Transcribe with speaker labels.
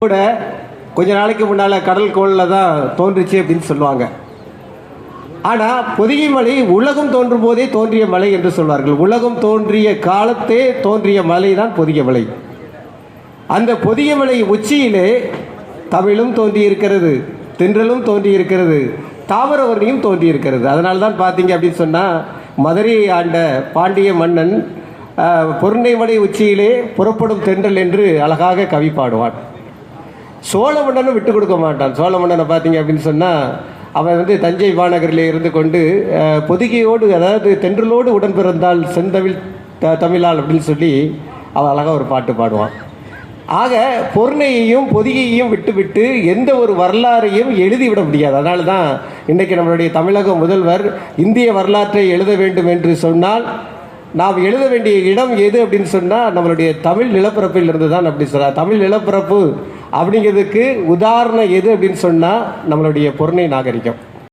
Speaker 1: கூட கொஞ்ச நாளைக்கு முன்னால் கடல் கோளில் தான் தோன்றுச்சு அப்படின்னு சொல்லுவாங்க. ஆனால் பொதிகை மலை உலகம் தோன்றும் போதே தோன்றிய மலை என்று சொல்வார்கள். உலகம் தோன்றிய காலத்தே தோன்றிய மலை தான் பொதிகை மலை. அந்த பொதிகை மலை உச்சியிலே தமிழும் தோன்றியிருக்கிறது, தென்றலும் தோன்றியிருக்கிறது, தாமிரவர்ணியும் தோன்றியிருக்கிறது. அதனால தான் பார்த்தீங்க அப்படின்னு சொன்னால் மதுரையை ஆண்ட பாண்டிய மன்னன் பொருண்டைமலை உச்சியிலே புறப்படும் தென்றல் என்று அழகாக கவி பாடுவான். சோழ மன்னனும் விட்டு கொடுக்க மாட்டான். சோழ மன்னனை பார்த்தீங்க அப்படின்னு சொன்னால் அவன் தஞ்சை மாநகரில் இருந்து கொண்டு பொதிகையோடு, அதாவது தென்றலோடு உடன் பிறந்தால் செந்தமிழ் தமிழால் அப்படின்னு சொல்லி அவன் அழகாக ஒரு பாட்டு பாடுவான். ஆக பொருணையையும் பொதிகையையும் விட்டுவிட்டு எந்த ஒரு வரலாறையும் எழுதிவிட முடியாது. அதனால தான் இன்றைக்கி நம்மளுடைய தமிழக முதல்வர் இந்திய வரலாற்றை எழுத வேண்டும் என்று சொன்னால் நாம் எழுத வேண்டிய இடம் எது அப்படின்னு சொன்னால் நம்மளுடைய தமிழ் நிலப்பரப்பில் இருந்து தான் அப்படி சொல்கிறார். தமிழ் நிலப்பரப்பு அப்படிங்கிறதுக்கு உதாரணம் எது அப்படின்னு சொன்னால் நம்மளுடைய பொருணை நாகரிகம்.